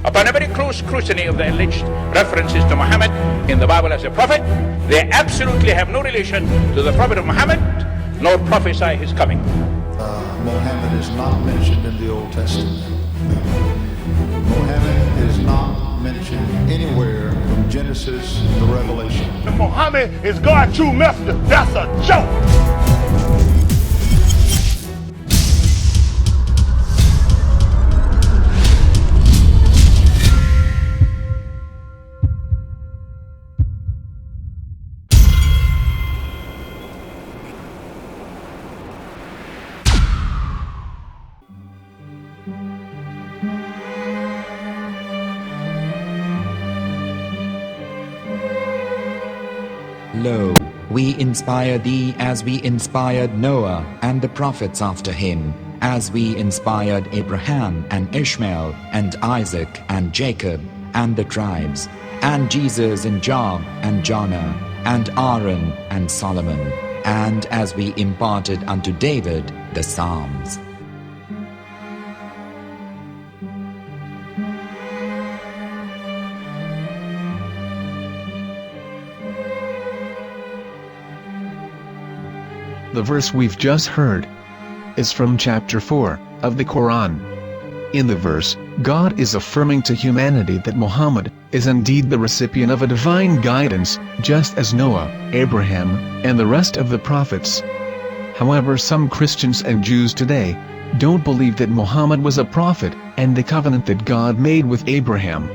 Upon a very close scrutiny of the alleged references to Muhammad in the Bible as a prophet, they absolutely have no relation to the prophet of Muhammad, nor prophesy his coming. Muhammad is not mentioned in the Old Testament. Muhammad is not mentioned anywhere from Genesis to Revelation. Muhammad is God's true messenger. That's a joke. Lo, we inspire thee as we inspired Noah and the prophets after him, as we inspired Abraham and Ishmael and Isaac and Jacob and the tribes, and Jesus and Job and Jonah and Aaron and Solomon, and as we imparted unto David the Psalms. The verse we've just heard is from chapter 4 of the Quran. In the verse, God is affirming to humanity that Muhammad is indeed the recipient of a divine guidance, just as Noah, Abraham, and the rest of the prophets. However, some Christians and Jews today don't believe that Muhammad was a prophet and the covenant that God made with Abraham.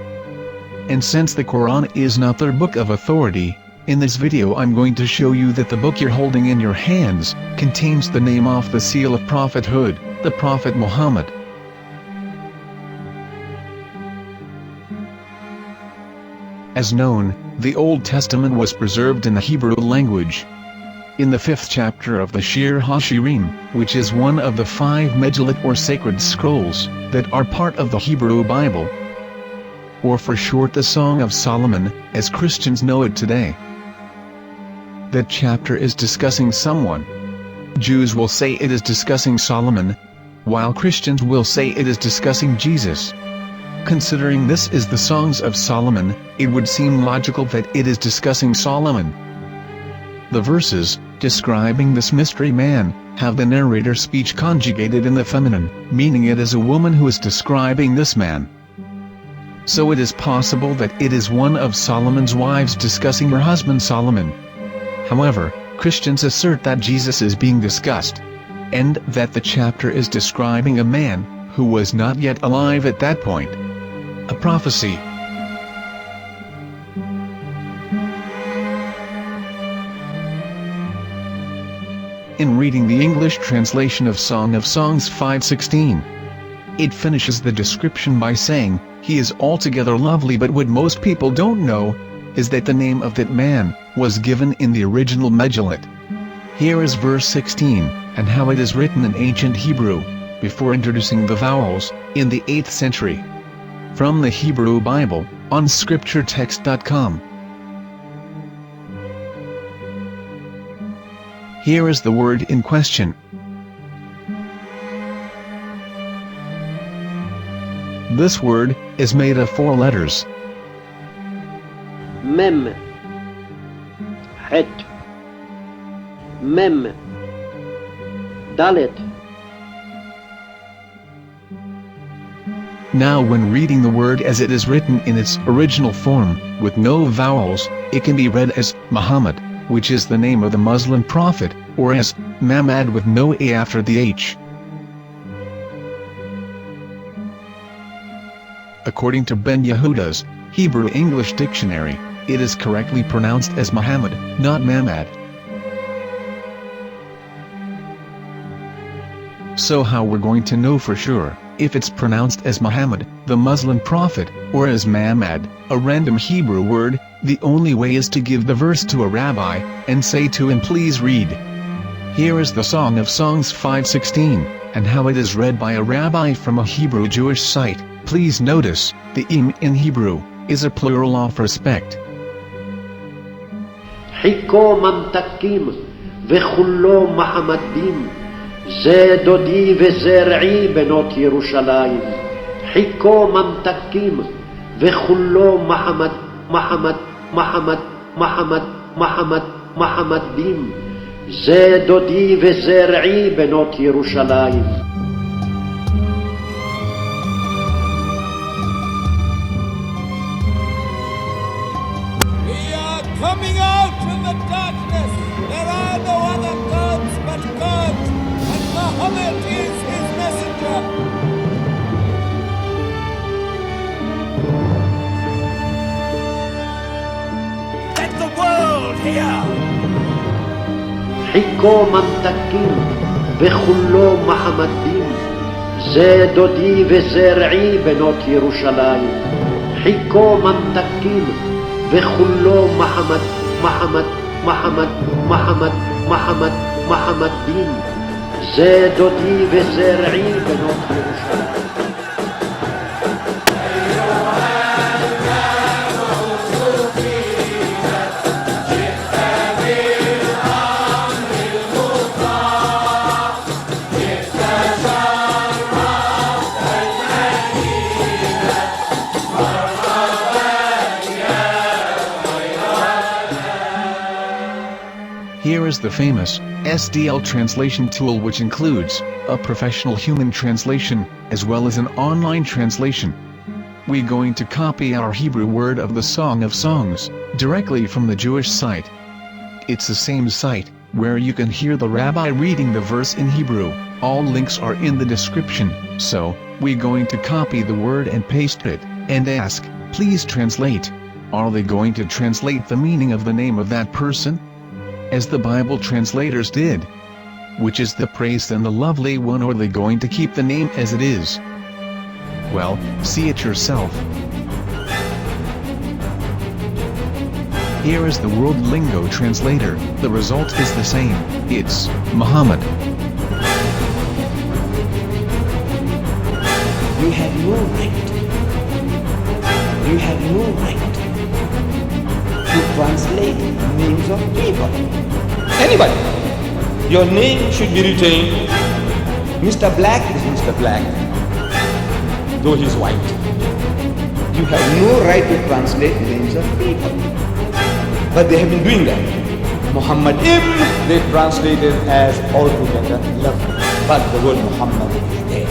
And since the Quran is not their book of authority, in this video I'm going to show you that the book you're holding in your hands contains the name off the seal of prophethood, the Prophet Muhammad. As known, the Old Testament was preserved in the Hebrew language. In the 5th chapter of the Shir HaShirim, which is one of the 5 Megillat or sacred scrolls that are part of the Hebrew Bible, or for short the Song of Solomon, as Christians know it today. That chapter is discussing someone. Jews will say it is discussing Solomon, while Christians will say it is discussing Jesus. Considering this is the Songs of Solomon, it would seem logical that it is discussing Solomon. The verses, describing this mystery man, have the narrator's speech conjugated in the feminine, meaning it is a woman who is describing this man. So it is possible that it is one of Solomon's wives discussing her husband Solomon. However, Christians assert that Jesus is being discussed, and that the chapter is describing a man who was not yet alive at that point. A prophecy. In reading the English translation of Song of Songs 5:16, it finishes the description by saying, "He is altogether lovely," but what most people don't know is that the name of that man was given in the original Megillat. Here is verse 16, and how it is written in ancient Hebrew, before introducing the vowels, in the 8th century. From the Hebrew Bible, on scripturetext.com. Here is the word in question. This word is made of 4 letters. Mem, Het, Mem, Dalet. Now when reading the word as it is written in its original form, with no vowels, it can be read as Muhammad, which is the name of the Muslim prophet, or as Mamad with no A after the H. According to Ben Yehuda's Hebrew-English dictionary, it is correctly pronounced as Muhammad, not Mamad. So how we're going to know for sure if it's pronounced as Muhammad, the Muslim prophet, or as Mamad, a random Hebrew word? The only way is to give the verse to a rabbi and say to him, "Please read." Here is the Song of Songs 5:16, and how it is read by a rabbi from a Hebrew Jewish site. Please notice, the im in Hebrew is a plural of respect. חיכו ממתקים וכולו מחמדים, זה דודי וזה רעי בנות ירושלים. חיכו ממתקים וכולו מחמד, מחמד, מחמד, מחמד, מחמד, מחמדים. זה דודי וזה רעי בנות ירושלים. We are coming out from the darkness. There are no other gods but God, and Muhammad is his messenger. Let the world hear. חיכו ממתקים וכולו מחמדים. זה דודי וזה רעי בנות ירושלים. חיכו ממתקים וכולו מחמד, מחמד, מחמד, מחמד, מחמד, מחמדים. זה דודי וזה רעי בנות ירושלים. Here is the famous SDL translation tool, which includes a professional human translation as well as an online translation. We're going to copy our Hebrew word of the Song of Songs directly from the Jewish site. It's the same site where you can hear the rabbi reading the verse in Hebrew. All links are in the description, so we're going to copy the word and paste it and ask, please translate. Are they going to translate the meaning of the name of that person? As the Bible translators did. Which is the praised and the lovely one, or are they going to keep the name as it is? Well, see it yourself. Here is the World Lingo translator. The result is the same. It's Muhammad. You have no right. You have no right to translate names of people. Anybody. Your name should be retained. Mr. Black is Mr. Black, though he's white. You have no right to translate names of people. But they have been doing that. Muhammad ibn, they translated as altogether lovely. But the word Muhammad is there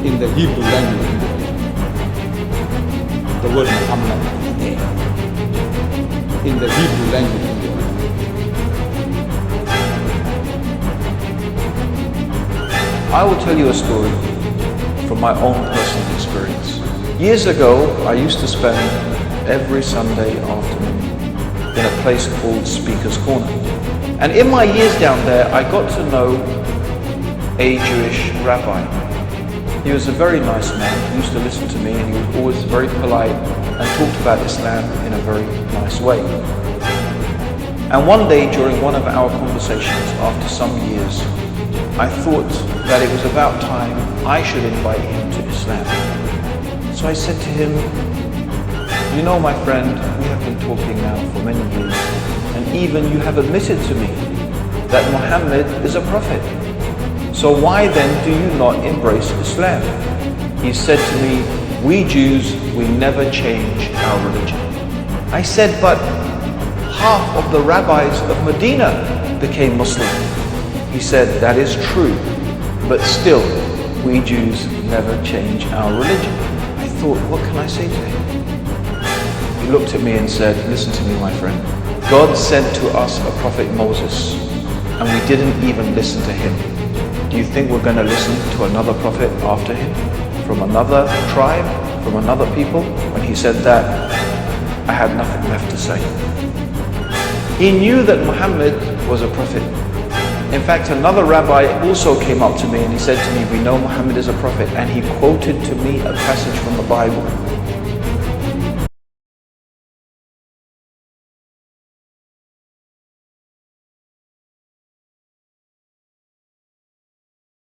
in the Hebrew language. The word Muhammad is there in the Hebrew language. I will tell you a story from my own personal experience. Years ago, I used to spend every Sunday afternoon in a place called Speaker's Corner. And in my years down there, I got to know a Jewish rabbi. He was a very nice man. He used to listen to me, and he was always very polite and talked about Islam in a very nice way. And one day during one of our conversations after some years, I thought that it was about time I should invite him to Islam. So I said to him, you know, my friend, we have been talking now for many years, and even you have admitted to me that Muhammad is a prophet. So why then do you not embrace Islam? He said to me, we Jews, we never change our religion. I said, but half of the rabbis of Medina became Muslim. He said, that is true, but still, we Jews never change our religion. I thought, what can I say to him? He looked at me and said, listen to me, my friend. God sent to us a prophet Moses, and we didn't even listen to him. Do you think we're going to listen to another prophet after him? From another tribe? From another people? When he said that, I had nothing left to say. He knew that Muhammad was a prophet. In fact, another rabbi also came up to me and he said to me, we know Muhammad is a prophet, and he quoted to me a passage from the Bible